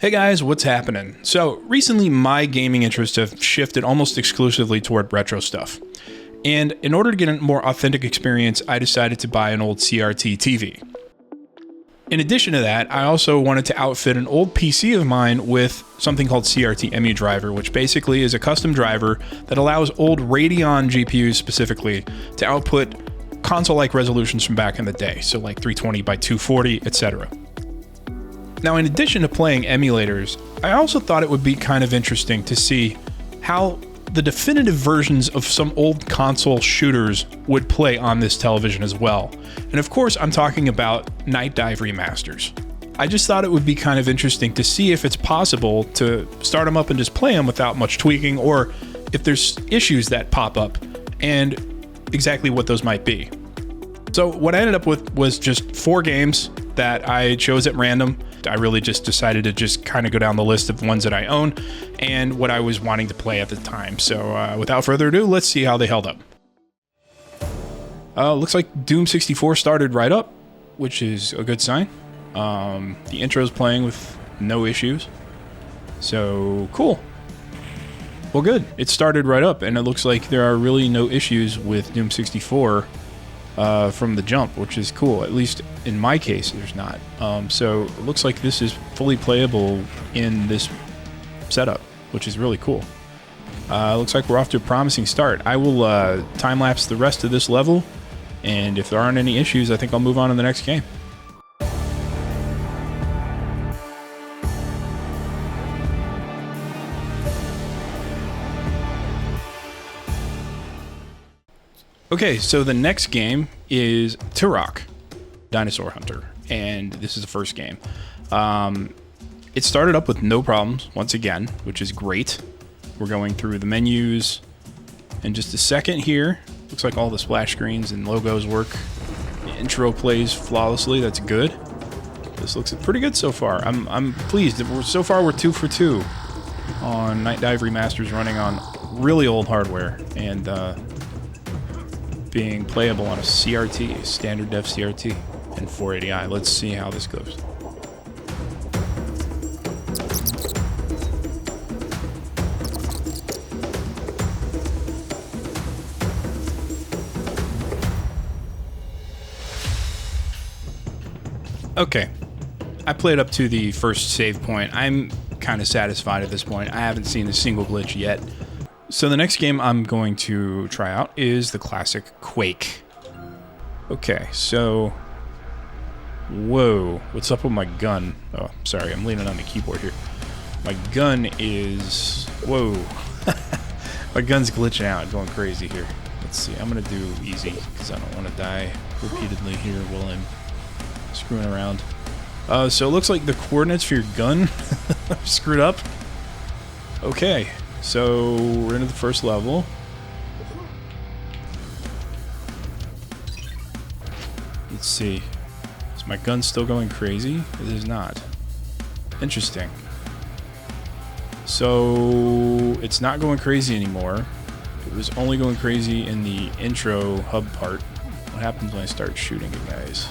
Hey guys, what's happening? So recently my gaming interests have shifted almost exclusively toward retro stuff. And in order to get a more authentic experience, I decided to buy an old CRT TV. In addition to that, I also wanted to outfit an old PC of mine with something called CRT Emudriver, which basically is a custom driver that allows old Radeon GPUs specifically to output console-like resolutions from back in the day, so like 320 by 240, etc. Now, in addition to playing emulators, I also thought it would be kind of interesting to see how the definitive versions of some old console shooters would play on this television as well. And of course, I'm talking about Nightdive Remasters. I just thought it would be kind of interesting to see if it's possible to start them up and just play them without much tweaking, or if there's issues that pop up, and exactly what those might be. So what I ended up with was just 4 games that I chose at random. I really just decided to just kind of go down the list of ones that I own and what I was wanting to play at the time. So without further ado, let's see how they held up. Looks like Doom 64 started right up, which is a good sign. The intro's playing with no issues. So cool. Well, good. It started right up, and it looks like there are really no issues with Doom 64 from the jump, which is cool. At least in my case, there's not. So it looks like this is fully playable in this setup, which is really cool. Looks like we're off to a promising start. I will time-lapse the rest of this level, and if there aren't any issues, I think I'll move on to the next game. Okay, so the next game is Turok, Dinosaur Hunter, and this is the first game. It started up with no problems, once again, which is great. We're going through the menus in just a second here. Looks like all the splash screens and logos work. The intro plays flawlessly, that's good. This looks pretty good so far. I'm pleased. So far we're 2 for 2 on Nightdive Remasters, running on really old hardware, and being playable on a CRT, standard def CRT, and 480i. Let's see how this goes. Okay, I played up to the first save point. I'm kind of satisfied at this point. I haven't seen a single glitch yet. So the next game I'm going to try out is the classic Quake. Okay, so... Whoa, what's up with my gun? Oh, sorry, I'm leaning on the keyboard here. My gun is... Whoa. My gun's glitching out, going crazy here. Let's see, I'm going to do easy, because I don't want to die repeatedly here while I'm screwing around. So it looks like the coordinates for your gun are screwed up. Okay. So, we're into the first level. Let's see. Is my gun still going crazy? It is not. Interesting. So, it's not going crazy anymore. It was only going crazy in the intro hub part. What happens when I start shooting at guys?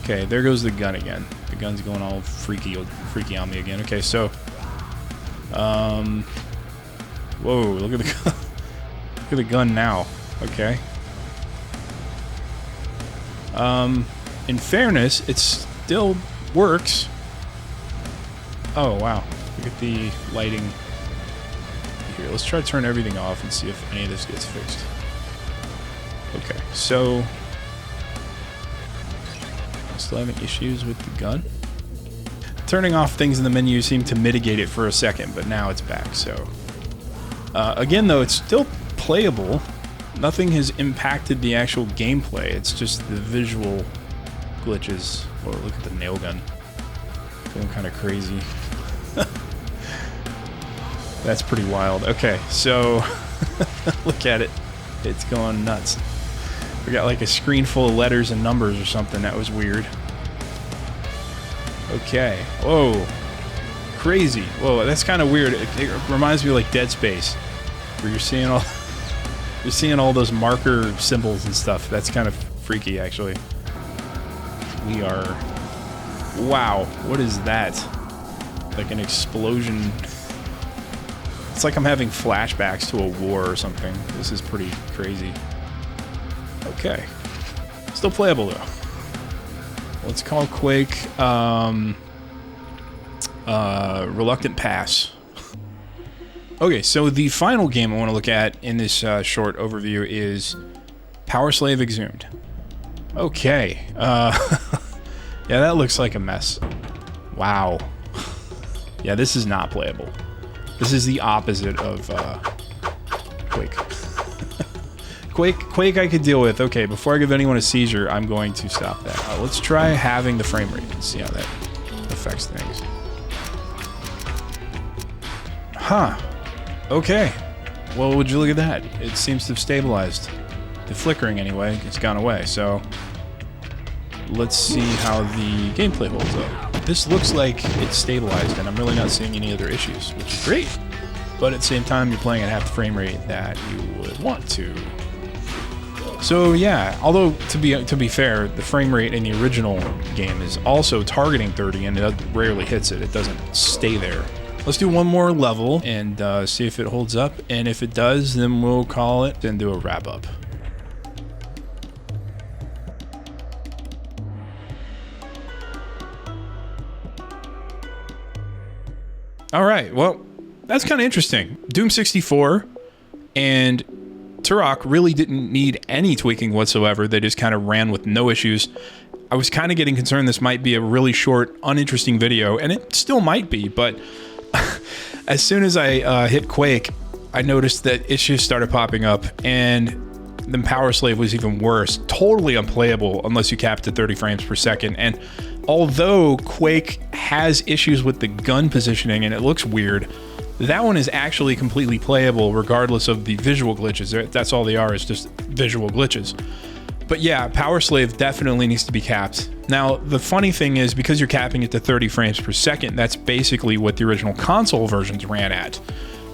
Okay, there goes the gun again. The gun's going all freaky on me again. Okay, so... whoa, look at the gun. Look at the gun now. Okay. In fairness, it still works. Oh, wow. Look at the lighting. Here, let's try to turn everything off and see if any of this gets fixed. Okay, so... Still having issues with the gun? Turning off things in the menu seemed to mitigate it for a second, but now it's back, so... again, though, it's still playable. Nothing has impacted the actual gameplay. It's just the visual glitches. Oh, look at the nail gun. Going kind of crazy. That's pretty wild. Okay, so... look at it. It's going nuts. We got like a screen full of letters and numbers or something. That was weird. Okay. Whoa. Crazy. Whoa, that's kind of weird. It reminds me of like Dead Space, where you're seeing all those marker symbols and stuff. That's kind of freaky, actually. We are Wow, what is that? Like an explosion. It's like I'm having flashbacks to a war or something. This is pretty crazy. Okay. Still playable though. Let's call Quake Reluctant Pass. Okay, so the final game I want to look at in this short overview is Power Slave Exhumed. Okay. Yeah, that looks like a mess. Wow. Yeah, this is not playable. This is the opposite of Quake. Quake I could deal with. Okay, before I give anyone a seizure, I'm going to stop that. Let's try having the frame rate and see how that affects things. Huh. Okay. Well, would you look at that? It seems to have stabilized. The flickering, anyway, it's gone away, so... Let's see how the gameplay holds up. This looks like it's stabilized, and I'm really not seeing any other issues, which is great. But at the same time, you're playing at half the frame rate that you would want to. So yeah, although to be fair, the frame rate in the original game is also targeting 30, and it rarely hits it. It doesn't stay there. Let's do one more level and see if it holds up, and if it does, then we'll call it and do a wrap-up. All right, well, that's kind of interesting. Doom 64 and Turok really didn't need any tweaking whatsoever. They just kind of ran with no issues. I was kind of getting concerned this might be a really short, uninteresting video, and it still might be, but as soon as I hit Quake, I noticed that issues started popping up, and then Power Slave was even worse. Totally unplayable unless you capped at 30 frames per second, and although Quake has issues with the gun positioning and it looks weird, that one is actually completely playable regardless of the visual glitches. That's all they are, is just visual glitches. But yeah, Power Slave definitely needs to be capped. Now, the funny thing is, because you're capping it to 30 frames per second, that's basically what the original console versions ran at.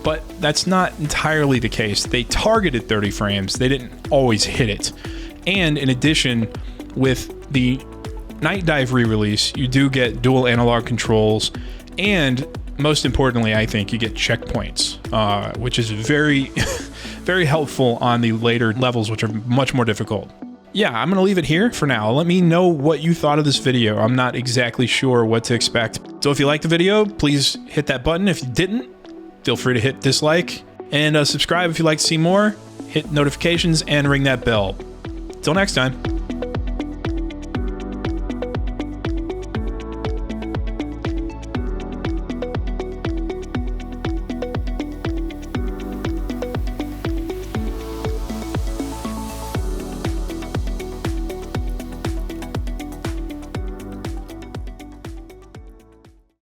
But that's not entirely the case. They targeted 30 frames, they didn't always hit it. And in addition, with the Nightdive re-release, you do get dual analog controls, and most importantly, I think, you get checkpoints, which is very, very helpful on the later levels, which are much more difficult. Yeah, I'm going to leave it here for now. Let me know what you thought of this video. I'm not exactly sure what to expect. So if you liked the video, please hit that button. If you didn't, feel free to hit dislike, and subscribe if you'd like to see more. Hit notifications and ring that bell. Till next time.